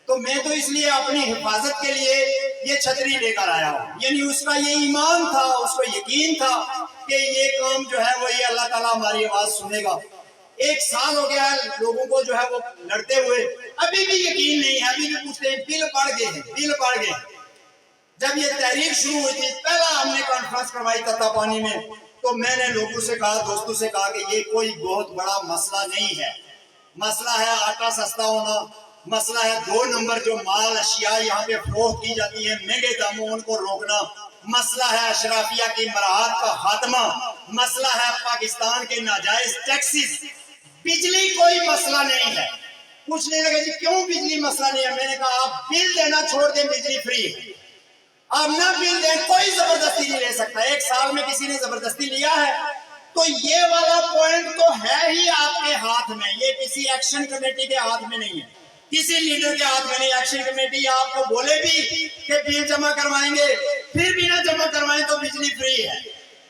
تو میں تو اس لیے اپنی حفاظت کے لیے یہ چھتری لے کر آیا ہوں۔ یعنی اس کا یہ ایمان تھا، اس کو یقین تھا کہ یہ کام جو ہے وہ یہ اللہ تعالیٰ ہماری آواز سنے گا۔ 1 سال ہو گیا ہے لوگوں کو جو ہے وہ لڑتے ہوئے، ابھی بھی یقین نہیں ہے، ابھی بھی پوچھتے ہیں بل بڑھ گئے ہیں، بل بڑھ گئے ہیں۔ جب یہ تحریک شروع ہوئی تھی، پہلا ہم نے کانفرنس کروائی تتا پانی میں، تو میں نے لوگوں سے کہا، دوستوں سے کہا کہ یہ کوئی بہت بڑا مسئلہ نہیں ہے، مسئلہ ہے آٹا سستا ہونا، مسئلہ ہے 2 نمبر جو مال اشیاء یہاں پہ فروخت کی جاتی ہیں مہنگے داموں ان کو روکنا، مسئلہ ہے اشرافیہ کی مراعات کا خاتمہ، مسئلہ ہے پاکستان کے ناجائز ٹیکسز، بجلی کوئی مسئلہ نہیں ہے۔ پوچھنے لگے جی کیوں بجلی مسئلہ نہیں ہے؟ میں نے کہا آپ بل دینا چھوڑ دیں، بجلی فری ہے، آپ نہ بل دیں، کوئی زبردستی نہیں لے سکتا۔ 1 سال میں کسی نے زبردستی لیا ہے؟ تو یہ والا پوائنٹ تو ہے ہی آپ کے ہاتھ میں، یہ کسی ایکشن کمیٹی کے ہاتھ میں نہیں ہے، کسی لیڈر کے ہاتھ میں نہیں۔ ایکشن کمیٹی آپ کو بولے بھی کہ بل جمع کروائیں گے، پھر بھی نہ جمع کروائیں تو بجلی فری ہے،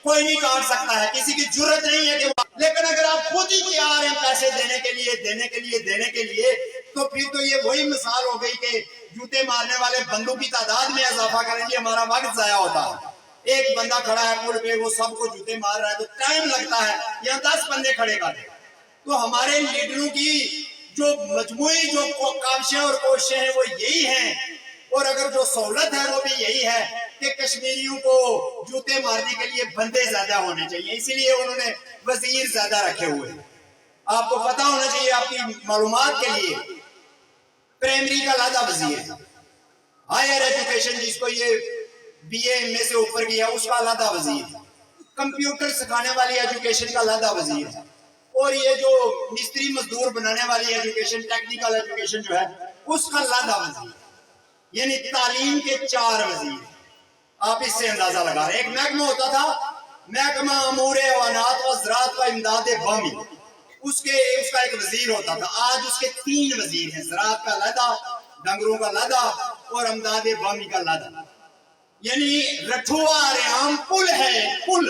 کوئی نہیں کاٹ سکتا ہے، کسی کی جرت نہیں ہے کہ لیکن اگر آپ خود ہی تیار ہیں پیسے دینے کے لیے تو پھر تو یہ وہی مثال ہو گئی کہ جوتے مارنے والے بندوں کی تعداد میں اضافہ کریں گے، ہمارا وقت ضائع ہوتا ہے۔ ایک بندہ کھڑا ہے پل پہ، وہ سب کو جوتے مار رہا ہے تو ٹائم لگتا ہے، یہاں 10 بندے کھڑے کر دیں۔ تو ہمارے لیڈروں کی جو مجموعی جو کاوشیں اور کوششیں ہیں وہ یہی ہیں، اور اگر جو سہولت ہے وہ بھی یہی ہے کہ کشمیریوں کو جوتے مارنے کے لیے بندے زیادہ ہونے چاہیے، اسی لیے انہوں نے وزیر زیادہ رکھے ہوئے۔ آپ کو پتا ہونا چاہیے، آپ کی معلومات کے لیے، پرائمری کا علیحدہ وزیر ہے، ہائر ایجوکیشن جس کو یہ BA MA سے اوپر کیا اس کا علیحدہ وزیر ہے، کمپیوٹر سکھانے والی ایجوکیشن کا علیحدہ وزیر ہے، اور یہ جو مستری مزدور بنانے والی ایجوکیشن، ٹیکنیکل ایجوکیشن جو ہے اس کا علیحدہ وزیر، یعنی تعلیم کے 4 وزیر۔ آپ اس سے اندازہ لگا رہے ہیں۔ ایک محکمہ ہوتا تھا، محکمہ امور حیوانات و زراعت و امداد بامی، اس کا ایک وزیر ہوتا تھا، آج اس کے 3 وزیر ہیں، زراعت کا علیحدہ، ڈنگروں کا علیحدہ اور امداد بامی کا علیحدہ۔ یعنی رٹھوا ریام پل ہے، پل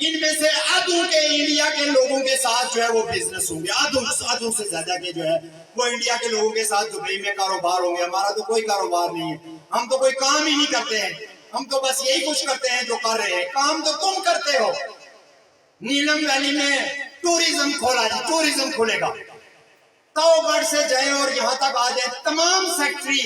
ان میں سے آدھوں کے انڈیا کے لوگوں کے ساتھ جو ہے وہ بزنس ہوں گے، آدھوں سے زیادہ کے جو ہے وہ انڈیا کے لوگوں کے ساتھ دبئی میں کاروبار ہوں گے. ہمارا تو کوئی کاروبار نہیں ہے، ہم تو کوئی کام ہی نہیں کرتے ہیں، ہم تو بس یہی کچھ کرتے ہیں جو کر رہے ہیں. کام تو تم کرتے ہو. نیلم ویلی میں ٹوریزم کھولا جی، ٹوریزم کھلے گا. کاؤ گڑھ سے جائیں اور یہاں تک آ جائیں، تمام سیکٹری،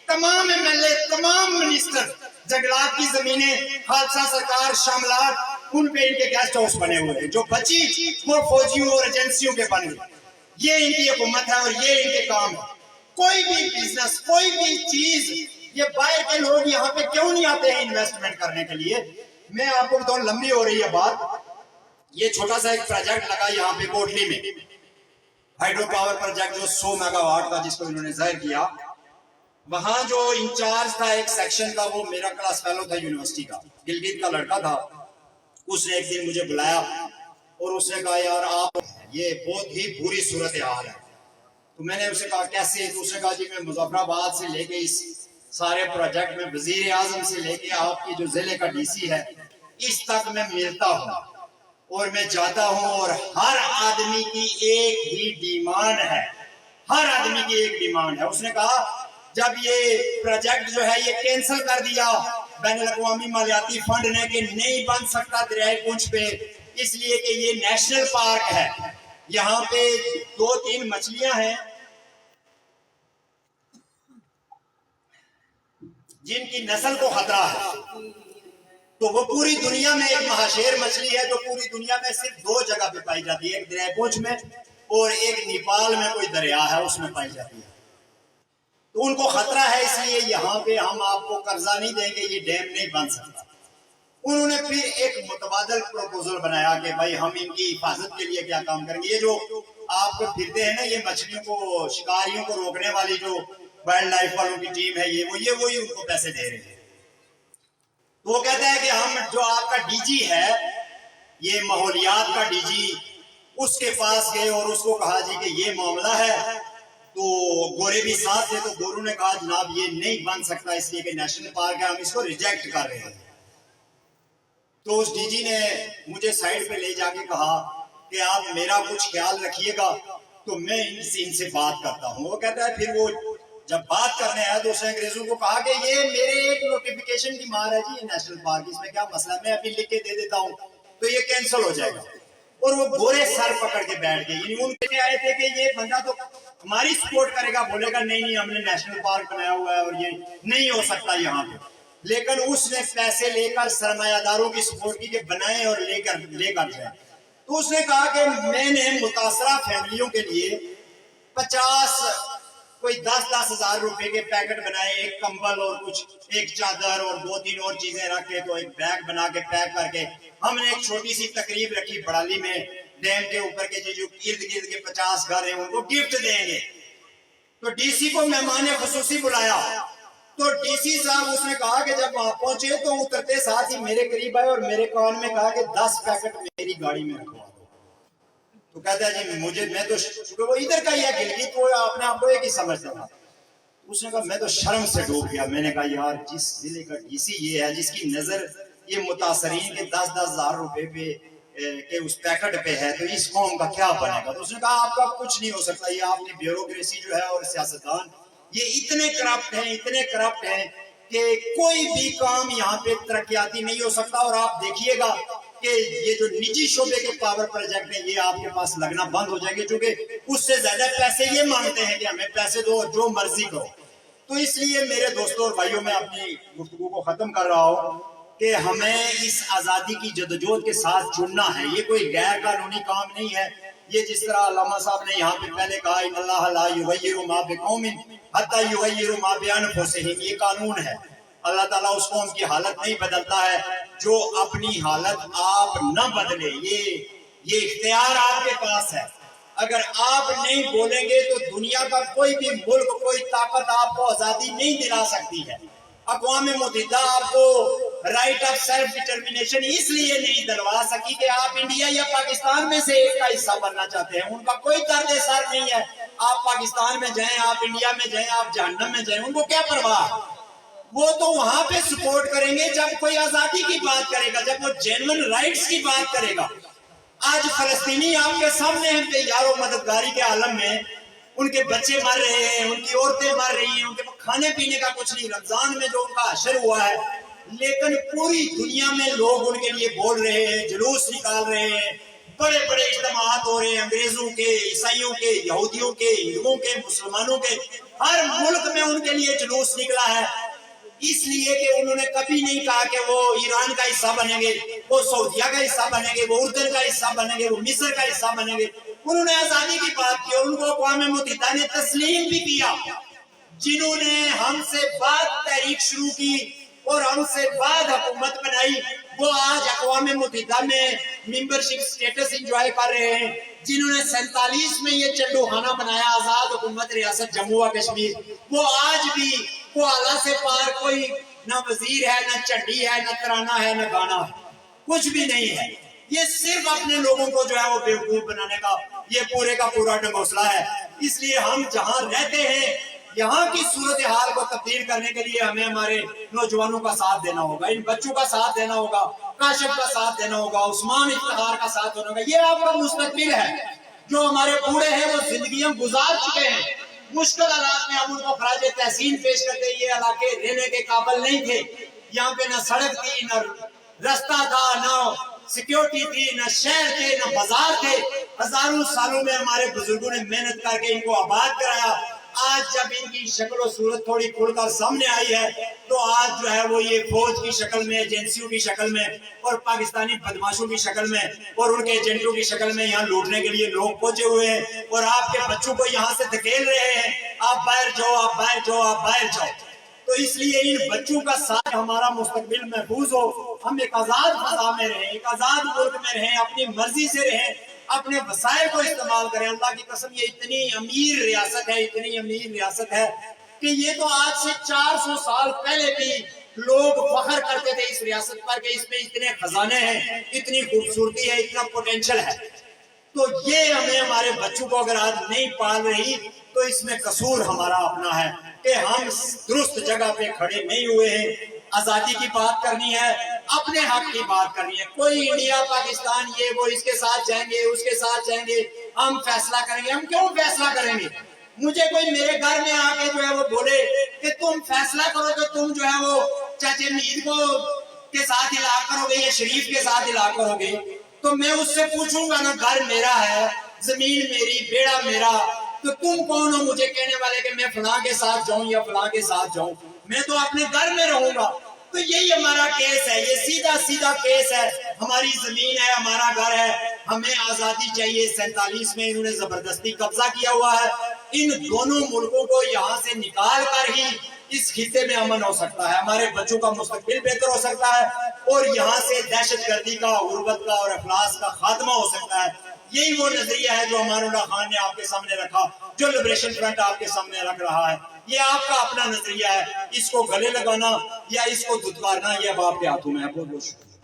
تمام ایم ایل اے، تمام منسٹر، جنگلات کی زمینیں خالصہ سرکار شاملات، ان پہ ان کے گیسٹ ہاؤس بنے ہوئے ہیں. جو بچی وہ فوجیوں اور ایجنسیوں کے بن گئے. یہ ان کی حکومت ہے اور یہ ان کے کام ہے. کوئی بھی بزنس، کوئی بھی چیز، یہ باہر کے لوگ یہاں پہ کیوں نہیں آتے ہیں انویسٹمنٹ کرنے کے لیے؟ میں آپ کو بتاؤں، لمبی ہو رہی ہے بات. یہ چھوٹا سا ایک پروجیکٹ لگا یہاں پہ کوٹلی میں، ہائیڈرو پاور پروجیکٹ جو 100 میگا واٹ کا، جس کو انہوں نے ظاہر کیا. وہاں جو انچارج تھا ایک سیکشن کا، وہ میرا کلاس فیلو تھا یونیورسٹی کا، گلگت کا لڑکا تھا. اس نے ایک دن مجھے بلایا اور اس نے کہا یار آپ، یہ بہت ہی بری صورتحال ہے. تو میں نے اسے کہا کیسے؟ تو اس نے کہا جی میں مظفر آباد سے لے کے اس سارے پروجیکٹ میں وزیر اعظم سے لے کے آپ کی جو ضلع کا ڈی سی ہے اس تک میں ملتا ہوں اور میں جاتا ہوں، اور ہر آدمی کی ایک ہی ڈیمانڈ ہے، ہر آدمی کی ایک ڈیمانڈ ہے. اس نے کہا جب یہ پروجیکٹ جو ہے یہ کینسل کر دیا بین الاقوامی مالیاتی فنڈ نے کہ نہیں بن سکتا دریائے پونچھ پہ، اس لیے کہ یہ نیشنل پارک ہے، یہاں پہ 2-3 مچھلیاں ہیں جن کی نسل کو خطرہ ہے. تو وہ پوری دنیا میں ایک مہاشیر مچھلی ہے جو پوری دنیا میں صرف 2 جگہ پہ پائی جاتی ہے، ایک دریائے پونچھ میں اور ایک نیپال میں کوئی دریا ہے اس میں پائی جاتی ہے. تو ان کو خطرہ ہے، اس لیے یہاں پہ ہم آپ کو قرضہ نہیں دیں گے، یہ ڈیم نہیں بن سکتا. انہوں نے پھر ایک متبادل پروپوزل بنایا کہ بھائی ہم ان کی حفاظت کے لیے کیا کام کریں گے. یہ جو آپ کو پھرتے ہیں نا، یہ مچھلیوں کو، شکاریوں کو روکنے والی جو وائلڈ لائف والوں کی ٹیم ہے، یہ وہی ان کو پیسے دے رہے ہیں. تو وہ کہتا ہے کہ ہم، جو آپ کا ڈی جی ہے، یہ ماحولیات کا ڈی جی، اس کے پاس گئے اور اس کو کہا جی کہ یہ معاملہ ہے. تو گورے بھی ساتھ تھے، تو گورو نے کہا جناب یہ نہیں بن سکتا اس لیے کہ نیشنل پارک ہے، ہم اس کو ریجیکٹ کر رہے ہیں. تو اس ڈی جی نے مجھے سائڈ پہ لے جا کے کہا کہ آپ میرا کچھ خیال رکھیے گا تو میں ان سے بات کرتا ہوں. وہ کہتا ہے پھر وہ جب بات کرنے آیا تو اس نے انگریزوں کو کہا کہ یہ میرے ایک نوٹیفیکیشن کی مار ہے جی، یہ نیشنل پارک، اس میں کیا مسئلہ ہے، میں ابھی لکھ کے دے دیتا ہوں تو یہ کینسل ہو جائے گا. اور وہ گورے سر پکڑ کے بیٹھ گئے. یعنی ان کے آئے تھے کہ یہ بندہ تو ہماری سپورٹ کرے گا، بولے گا نہیں نہیں ہم نے نیشنل پارک بنایا ہوا ہے اور یہ نہیں ہو سکتا یہاں پہ. لیکن اس نے پیسے لے کر سرمایہ داروں کی سپورٹ کی کہ بنائیں اور لے کر جائیں. تو اس نے کہا کہ میں نے متاثرہ فیملیوں کے لیے 10 ہزار روپے کے پیکٹ بنائے، ایک کمبل اور کچھ، ایک چادر اور 2-3 اور چیزیں رکھ کے، تو ایک بیگ بنا کے پیک کر کے ہم نے ایک چھوٹی سی تقریب رکھی بڑالی میں ڈیم کے اوپر کے جو ارد گرد کے 50 گھر ہیں ان کو گفٹ دیں گے. تو ڈی سی کو مہمان خصوصی بلایا. تو ڈی سی صاحب اس نے کہا کہ جب وہاں پہنچے تو اترتے ساتھ ہی میرے قریب آئے اور میرے کان میں کہا کہ 10 پیکٹ میری گاڑی میں رکھوا دو. تو کہتا ہے جی مجھے، میں تو وہ ادھر کا ہی ہے گلگت، وہ اپنے آپ کو ایک ہی سمجھتا تھا. اس نے کہا میں تو شرم سے ڈوب گیا. میں نے کہا یار جس ضلع کا ڈی سی یہ ہے، جس کی نظر یہ متاثرین کے 10 ہزار روپے پہ کہ اس پیکٹ پہ ہے، تو اس قوم کا کیا بنے گا. تو اس نے کہا آپ کا کچھ نہیں ہو سکتا، یہ آپ کی بیوروکریسی جو ہے اور سیاستدان یہ اتنے کرپٹ ہیں کہ کوئی بھی کام یہاں پہ ترقیاتی نہیں ہو سکتا. اور آپ دیکھیے گا کہ یہ جو نجی شعبے کے پاور پروجیکٹ ہیں یہ آپ کے پاس لگنا بند ہو جائیں گے، چونکہ اس سے زیادہ پیسے یہ مانگتے ہیں کہ ہمیں پیسے دو اور جو مرضی کرو. تو اس لیے میرے دوستوں اور بھائیوں میں اپنی گفتگو کو ختم کر رہا ہوں کہ ہمیں اس آزادی کی جدوجہد کے ساتھ جڑنا ہے. یہ کوئی غیر قانونی کام نہیں ہے. یہ جس طرح علامہ صاحب نے یہاں پہ پہلے کہا ان اللہ لا یغیر ما بقوم حتی یغیروا ما بانفسہم، یہ قانون ہے. اللہ تعالیٰ اس قوم کی حالت نہیں بدلتا ہے جو اپنی حالت آپ نہ بدلے. یہ اختیار آپ کے پاس ہے. اگر آپ نہیں بولیں گے تو دنیا کا کوئی بھی ملک، کوئی طاقت آپ کو آزادی نہیں دلا سکتی ہے. اقوام متحدہ آپ کو رائٹ آف سیلف ڈٹرمنیشن اس لیے نہیں دلوا سکی کہ آپ انڈیا یا پاکستان میں سے ایک کا حصہ بننا چاہتے ہیں. ان کا کوئی درد سر نہیں ہے. آپ پاکستان میں جائیں، آپ انڈیا میں جائیں، آپ جہنم میں جائیں، ان کو کیا پرواہ. وہ تو وہاں پہ سپورٹ کریں گے جب کوئی آزادی کی بات کرے گا, جب وہ جینون رائٹس کی بات کرے گا. آج فلسطینی آپ کے سامنے ہیں بے یار و مددگاری کے عالم میں, ان کے بچے مر رہے ہیں, ان کی عورتیں مر رہی ہیں, ان کے کھانے پینے کا کچھ نہیں, رمضان میں جو ان کا حشر ہوا ہے, لیکن پوری دنیا میں لوگ ان کے لیے بول رہے ہیں, جلوس نکال رہے ہیں, بڑے بڑے اجتماعات ہو رہے ہیں, انگریزوں کے, عیسائیوں کے, یہودیوں کے, ہندوؤں کے, مسلمانوں کے, ہر ملک میں ان کے لیے جلوس نکلا ہے. اس لیے کہ انہوں نے کبھی نہیں کہا کہ وہ ایران کا حصہ بنیں گے, وہ سعودیہ کا حصہ بنیں گے, وہ اردن کا حصہ بنیں گے, وہ مصر کا حصہ بنیں گے. انہوں نے آزادی کی بات کی اور ان کو اقوام متحدہ نے تسلیم بھی کیا. جنہوں نے ہم سے بعد تحریک شروع کی اور ہم سے بعد حکومت بنائی, وہ آج اقوام متحدہ میں ممبرشپ سٹیٹس انجوائے کر رہے ہیں. جنہوں نے 47 میں یہ چنڈو خانہ بنایا آزاد حکومت ریاست جموں و کشمیر, وہ آج بھی وہ اعلیٰ سے پار کوئی نہ وزیر ہے, نہ چڈی ہے, نہ ترانہ ہے, نہ گانا ہے, کچھ بھی نہیں ہے. یہ صرف اپنے لوگوں کو جو ہے وہ بیوقوف بنانے کا یہ پورے کا پورا ڈھنگوسلا ہے. اس لیے ہم جہاں رہتے ہیں یہاں کی صورتحال کو تبدیل کرنے کے لیے ہمیں ہمارے نوجوانوں کا ساتھ دینا ہوگا, ان بچوں کا ساتھ دینا ہوگا, کاشف کا ساتھ دینا ہوگا, عثمان افتخار کا ساتھ دینا ہوگا. یہ آپ کا مستقبل ہے. جو ہمارے بوڑھے ہیں وہ زندگیاں گزار چکے ہیں, مشکل حالات میں اب ان کو خراج تحسین پیش کرتے. یہ علاقے رہنے کے قابل نہیں تھے, یہاں پہ نہ سڑک تھی, نہ رستہ تھا, نہ سیکیورٹی تھی, نہ شہر تھے, نہ بازار تھے. ہزاروں سالوں میں ہمارے بزرگوں نے محنت کر کے ان کو آباد کرایا. آج جب ان کی شکل و صورت تھوڑی کھل کر سامنے آئی ہے تو آج جو ہے وہ یہ فوج کی شکل میں, ایجنسیوں کی شکل میں اور پاکستانی بدماشوں کی شکل میں اور ان کے ایجنٹوں کی شکل میں یہاں لوٹنے کے لیے لوگ پہنچے ہوئے ہیں اور آپ کے بچوں کو یہاں سے دھکیل رہے ہیں, آپ باہر جاؤ, آپ باہر جاؤ, آپ باہر جاؤ. تو اس لیے ان بچوں کا ساتھ ہمارا مستقبل محفوظ ہو, ہم ایک آزاد فضا میں رہیں, ایک آزاد ملک میں رہیں, اپنی مرضی سے رہیں, اپنے وسائل کو استعمال کریں. اللہ کی قسم یہ اتنی امیر ریاست ہے, اتنی امیر ریاست ہے کہ یہ تو آج سے 400 سال پہلے بھی لوگ فخر کرتے تھے اس ریاست پر کہ اس میں اتنے خزانے ہیں, اتنی خوبصورتی ہے, اتنا پوٹینشل ہے. تو یہ ہمیں ہمارے بچوں کو اگر آج نہیں پال رہی تو اس میں قصور ہمارا اپنا ہے کہ ہم درست جگہ پہ کھڑے نہیں ہوئے ہیں. آزادی کی بات کرنی ہے, اپنے حق کی بات کرنی ہے. کوئی انڈیا پاکستان یہ وہ اس کے ساتھ جائیں گے, اس کے ساتھ جائیں گے, ہم فیصلہ کریں گے. ہم کیوں فیصلہ کریں گے؟ مجھے کوئی میرے گھر میں آ کے جو ہے وہ بولے کہ تم فیصلہ کرو تو تم جو ہے وہ چاچے میر کو کے ساتھ علاق کرو گے یا شریف کے ساتھ علاق کرو گے, تو میں اس سے پوچھوں گا نا, گھر میرا ہے, زمین میری, بیڑا میرا, تو تم کون ہو مجھے کہنے والے کہ میں فلاں کے ساتھ جاؤں یا فلاں کے ساتھ جاؤں؟ میں تو اپنے گھر میں رہوں گا. تو یہی ہمارا کیس ہے, یہ سیدھا سیدھا کیس ہے. ہماری زمین ہے, ہمارا گھر ہے, ہمیں آزادی چاہیے. 47 میں انہوں نے زبردستی قبضہ کیا ہوا ہے. ان دونوں ملکوں کو یہاں سے نکال کر ہی اس خطے میں امن ہو سکتا ہے, ہمارے بچوں کا مستقبل بہتر ہو سکتا ہے اور یہاں سے دہشت گردی کا, غربت کا اور افلاس کا خاتمہ ہو سکتا ہے. یہی وہ نظریہ ہے جو امان اللہ خان نے آپ کے سامنے رکھا, جو لبریشن فرنٹ آپ کے سامنے رکھ رہا ہے. یہ آپ کا اپنا نظریہ ہے, اس کو گلے لگانا یا اس کو دھتکارنا یہ اب آپ کے ہاتھوں میں ہے. بہت بہت شکریہ.